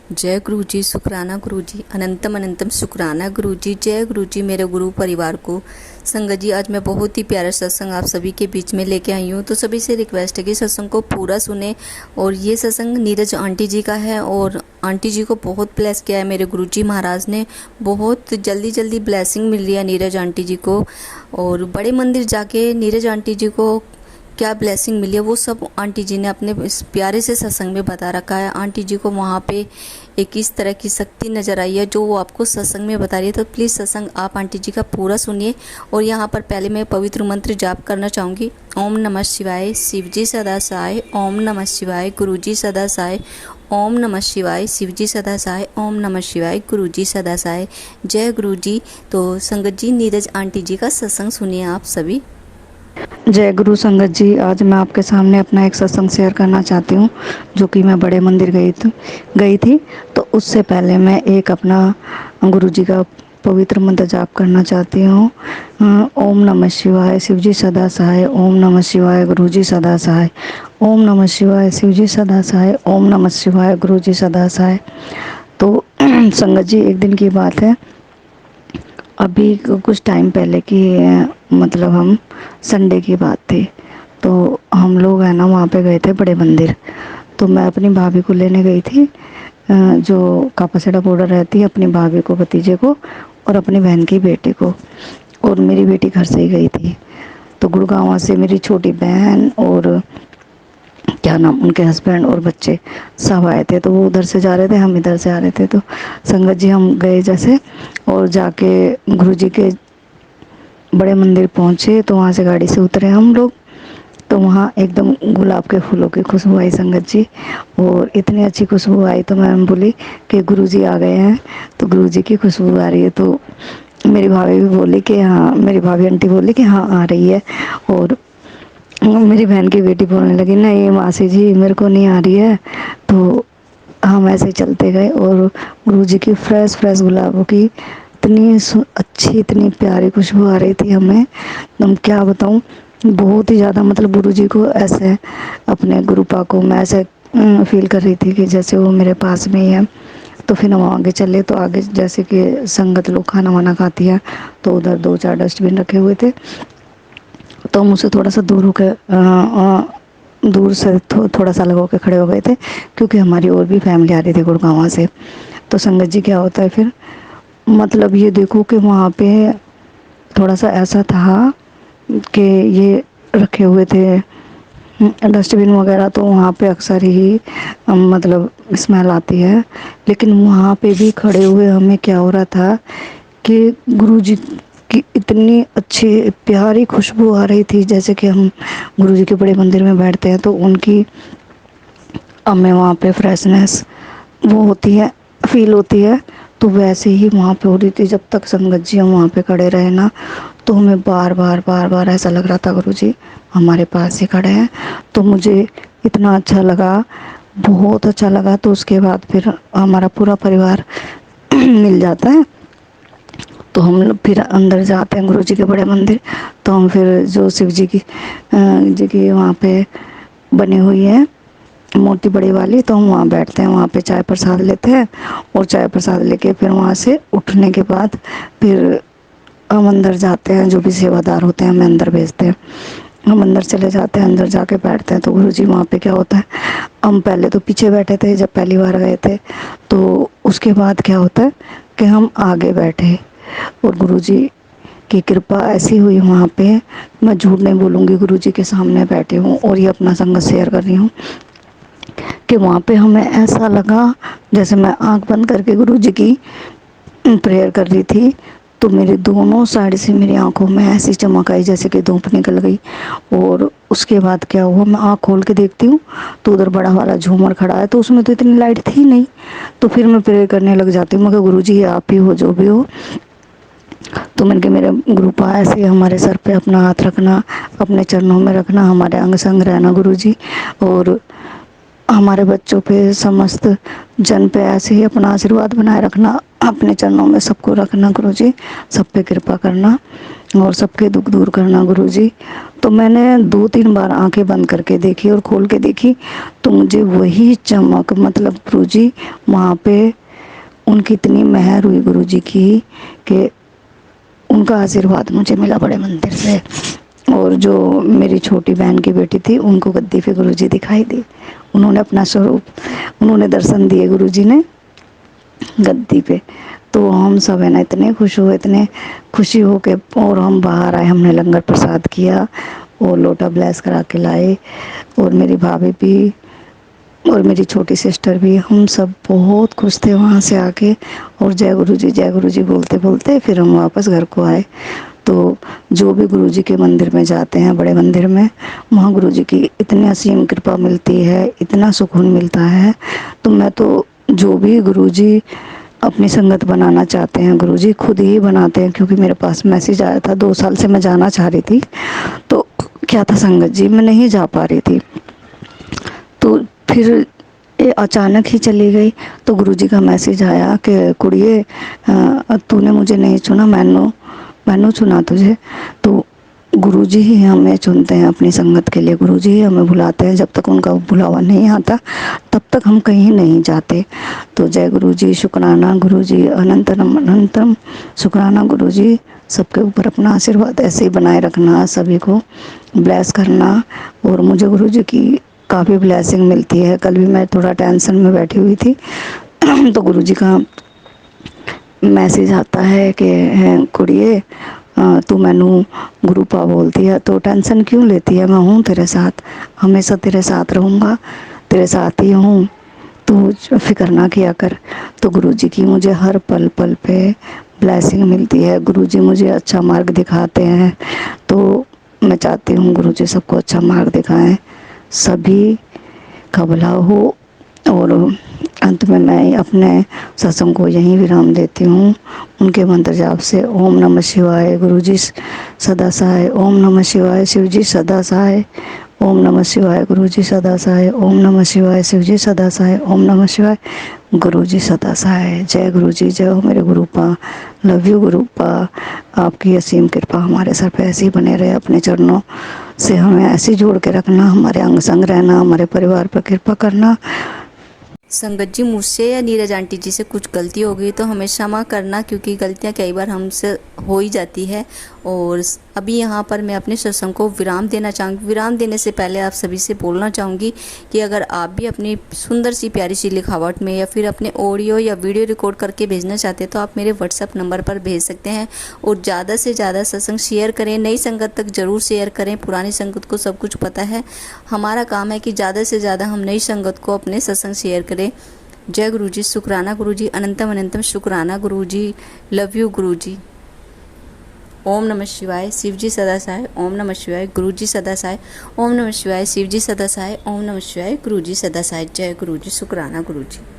जय गुरु जी, शुक्राना गुरु जी, अनंतम अनंतम शुक्राना गुरु जी। जय गुरु जी, मेरे गुरु परिवार को। संगत जी, आज मैं बहुत ही प्यारा सत्संग आप सभी के बीच में लेके आई हूँ। तो सभी से रिक्वेस्ट है कि सत्संग को पूरा सुने। और ये सत्संग नीरज आंटी जी का है और आंटी जी को बहुत ब्लेस किया है मेरे गुरु जी महाराज ने। बहुत जल्दी जल्दी ब्लेसिंग मिल रही है नीरज आंटी जी को। और बड़े मंदिर जाके नीरज आंटी जी को क्या ब्लेसिंग मिली है वो सब आंटी जी ने अपने इस प्यारे से सत्संग में बता रखा है। आंटी जी को वहाँ पे एक इस तरह की शक्ति नज़र आई है जो वो आपको सत्संग में बता रही है। तो प्लीज़ सत्संग आप आंटी जी का पूरा सुनिए। और यहाँ पर पहले मैं पवित्र मंत्र जाप करना चाहूँगी। ओम नमः शिवाय, शिव जी सदा सहाय। ओम नमः शिवाय, गुरु जी सदा सहाय। ओम नमः शिवाय, शिव जी सदा सहाय। ओम नमः शिवाय, गुरु जी सदा सहाय। जय गुरु जी। तो संगत जी, नीरज आंटी जी का सत्संग सुनिए आप सभी। जय गुरु संगत जी। आज मैं आपके सामने अपना एक सत्संग शेयर करना चाहती हूँ जो कि मैं बड़े मंदिर गई थी। तो उससे पहले मैं एक अपना गुरु जी का पवित्र मंत्र जाप करना चाहती हूँ। ओम नमः शिवाय, शिव जी सदा सहाय। ओम नमः शिवाय, गुरु जी सदा सहाय। ओम नमः शिवाय, शिव जी सदा सहाय। ओम नमः शिवाय, गुरु जी सदा सहाय। तो संगत जी, एक दिन की बात है, अभी कुछ टाइम पहले की मतलब हम संडे की बात थी। तो हम लोग है ना वहाँ पे गए थे बड़े मंदिर। तो मैं अपनी भाभी को लेने गई थी, जो कापासेड़ा बॉर्डर रहती है, अपनी भाभी को, भतीजे को और अपनी बहन की बेटी को। और मेरी बेटी घर से ही गई थी। तो गुड़गांव से मेरी छोटी बहन और क्या नाम, उनके हस्बैंड और बच्चे सब आए थे। तो वो उधर से जा रहे थे, हम इधर से आ रहे थे। तो संगत जी, हम गए जैसे और जाके गुरु जी के बड़े मंदिर पहुँचे। तो वहाँ से गाड़ी से उतरे हम लोग। तो वहाँ एकदम गुलाब के फूलों की खुशबू आई संगत जी। और इतनी अच्छी खुशबू आई तो मैं बोली कि गुरुजी आ गए हैं। तो गुरुजी की खुशबू आ रही है। तो मेरी भाभी भी बोली कि हाँ, मेरी भाभी आंटी बोली कि हाँ आ रही है। और मेरी बहन की बेटी बोलने लगी नहीं मासी जी, मेरे को नहीं आ रही है। तो हम ऐसे चलते गए और गुरुजी की फ्रेश फ्रेश गुलाबों की इतनी अच्छी, इतनी प्यारी खुशबू आ रही थी हमें, हम क्या बताऊं। बहुत ही ज़्यादा, मतलब गुरुजी को ऐसे, अपने गुरुपा को मैं ऐसे फील कर रही थी कि जैसे वो मेरे पास में ही है। तो फिर हम आगे चले। तो आगे जैसे कि संगत लोग खाना वाना खाती है, तो उधर 2-4 डस्टबिन रखे हुए थे। तो हम उससे थोड़ा सा दूर होकर दूर से थोड़ा सा लगा के खड़े हो गए थे, क्योंकि हमारी और भी फैमिली आ रही थी गुड़गांव से। तो संगत जी, क्या होता है फिर, मतलब ये देखो कि वहाँ पे थोड़ा सा ऐसा था कि ये रखे हुए थे डस्टबिन वगैरह। तो वहाँ पे अक्सर ही मतलब स्मेल आती है। लेकिन वहाँ पे भी खड़े हुए हमें क्या हो रहा था कि गुरुजी की इतनी अच्छी प्यारी खुशबू आ रही थी, जैसे कि हम गुरुजी के बड़े मंदिर में बैठते हैं तो उनकी हमें वहाँ पे फ्रेशनेस वो होती है, फील होती है। तो वैसे ही वहाँ पे हो रही थी। जब तक संगत जी हम वहाँ पे खड़े रहे ना, तो हमें बार बार बार बार ऐसा लग रहा था गुरुजी हमारे पास ही खड़े हैं। तो मुझे इतना अच्छा लगा, बहुत अच्छा लगा। तो उसके बाद फिर हमारा पूरा परिवार मिल जाता है। तो हम लोग फिर अंदर जाते हैं गुरुजी के बड़े मंदिर। तो हम फिर जो शिव जी की वहाँ पे बनी हुई है मूर्ति बड़ी वाली, तो हम वहाँ बैठते हैं, वहाँ पे चाय प्रसाद लेते हैं। और चाय प्रसाद लेके फिर वहाँ से उठने के बाद फिर हम अंदर जाते हैं। जो भी सेवादार होते हैं हमें अंदर भेजते हैं। हम अंदर चले जाते हैं, अंदर जाके बैठते हैं। तो गुरुजी वहाँ पे क्या होता है, हम पहले तो पीछे बैठे थे जब पहली बार गए थे। तो उसके बाद क्या होता है कि हम आगे बैठे और गुरुजी की कृपा ऐसी हुई वहाँ पे, मैं झूठ नहीं बोलूँगी, गुरुजी के सामने बैठी हूँ और ये अपना संगत शेयर कर रही हूँ कि वहाँ पे हमें ऐसा लगा जैसे मैं आंख बंद करके गुरुजी की प्रेयर कर रही थी। तो मेरे दोनों साइड से मेरी आंखों में ऐसी चमक आई जैसे कि धूप निकल गई। और उसके बाद क्या हुआ, मैं आंख खोल के देखती हूँ तो उधर बड़ा वाला झूमर खड़ा है। तो उसमें तो इतनी लाइट थी नहीं। तो फिर मैं प्रेयर करने लग जाती हूँ, मैं गुरुजी आप ही हो जो भी हो। तो मैंने कहा मेरे गुरुपा ऐसे हमारे सर पे अपना हाथ रखना, अपने चरणों में रखना, हमारे अंग संग रहना गुरुजी। और हमारे बच्चों पे, समस्त जन पे ऐसे ही अपना आशीर्वाद बनाए रखना, अपने चरणों में सबको रखना गुरुजी, सब पे कृपा करना। और सबके दुख दूर करना गुरुजी। तो मैंने 2-3 बार आंखें बंद करके देखी और खोल के देखी तो मुझे वही चमक, मतलब गुरुजी वहाँ पे उनकी इतनी मेहर हुई गुरुजी की कि उनका आशीर्वाद मुझे मिला बड़े मंदिर से। और जो मेरी छोटी बहन की बेटी थी उनको गद्दी पे गुरुजी दिखाई दी, उन्होंने अपना स्वरूप उन्होंने दर्शन दिए गुरुजी ने गद्दी पे। तो हम सब है ना इतने खुश हुए, इतने खुशी हो के, और हम बाहर आए, हमने लंगर प्रसाद किया और लोटा ब्लेस करा के लाए। और मेरी भाभी भी और मेरी छोटी सिस्टर भी, हम सब बहुत खुश थे वहाँ से आके। और जय गुरु जी बोलते बोलते फिर हम वापस घर को आए। तो जो भी गुरुजी के मंदिर में जाते हैं, बड़े मंदिर में, वहाँ गुरुजी की इतनी असीम कृपा मिलती है, इतना सुकून मिलता है। तो मैं तो जो भी गुरुजी अपनी संगत बनाना चाहते हैं गुरुजी खुद ही बनाते हैं, क्योंकि मेरे पास मैसेज आया था 2 साल से मैं जाना चाह रही थी। तो क्या था संगत जी, मैं नहीं जा पा रही थी। तो फिर ये अचानक ही चली गई। तो गुरुजी का मैसेज आया कि कुड़िए तूने मुझे नहीं चुना, मैंने चुना तुझे। तो गुरुजी ही हमें चुनते हैं अपनी संगत के लिए, गुरुजी ही हमें बुलाते हैं। जब तक उनका बुलावा नहीं आता तब तक हम कहीं नहीं जाते। तो जय गुरुजी, शुक्राना गुरुजी, अनंतरम अनंतम शुक्राना गुरुजी। सबके ऊपर अपना आशीर्वाद ऐसे ही बनाए रखना, सभी को ब्लेस करना। और मुझे गुरुजी की काफ़ी ब्लेसिंग मिलती है। कल भी मैं थोड़ा टेंशन में बैठी हुई थी तो गुरुजी का मैसेज आता है कि कुड़िए तू मैनू गुरु पा बोलती है तो टेंशन क्यों लेती है, मैं हूँ तेरे साथ, हमेशा तेरे साथ रहूँगा, तेरे साथ ही हूँ, तू फिक्र ना किया कर। तो गुरुजी की मुझे हर पल पल पे ब्लेसिंग मिलती है। गुरुजी मुझे अच्छा मार्ग दिखाते हैं। तो मैं चाहती हूँ गुरुजी सबको अच्छा मार्ग दिखाएं, सभी का भला हो। और अंत में मैं अपने सत्संग को यहीं विराम देती हूँ उनके मंत्र जाप से। ओम नमः शिवाय, गुरुजी सदा सहाय। ओम नमः शिवाय, शिवजी सदा सहाय। ओम नमः शिवाय, गुरुजी सदा सहाय। ओम नमः शिवाय, शिवजी सदा सहाय। ओम नमः शिवाय, गुरुजी सदा सहाय। जय गुरुजी, जय हो मेरे गुरुपा। Love you गुरुपा। आपकी असीम कृपा हमारे सर पे ऐसे ही बने रहे, अपने चरणों से हमें ऐसे जोड़ के रखना, हमारे अंग संग रहना, हमारे परिवार पर कृपा करना। संगत जी, मुझसे या नीरज आंटी जी से कुछ गलती हो गई तो हमें क्षमा करना, क्योंकि गलतियां कई बार हमसे हो ही जाती है। और अभी यहाँ पर मैं अपने सत्संग को विराम देना चाहूँगी। विराम देने से पहले आप सभी से बोलना चाहूँगी कि अगर आप भी अपनी सुंदर सी प्यारी सी लिखावट में या फिर अपने ऑडियो या वीडियो रिकॉर्ड करके भेजना चाहते हैं तो आप मेरे व्हाट्सएप नंबर पर भेज सकते हैं। और ज़्यादा से ज़्यादा सत्संग शेयर करें, नई संगत तक ज़रूर शेयर करें। पुरानी संगत को सब कुछ पता है, हमारा काम है कि ज़्यादा से ज़्यादा हम नई संगत को अपने सत्संग शेयर करें। जय गुरुजी, शुक्राना गुरुजी, अनंतम अनंतम शुक्राना गुरुजी, लव यू गुरुजी। ओम नमः शिवाय, शिवजी सदा सहाय। ओम नमः शिवाय, गुरुजी सदा सहाय। ओम नमः शिवाय, शिवजी सदा सहाय। ओम नमः शिवाय, गुरुजी सदा सहाय। जय गुरुजी, शुक्राना गुरुजी।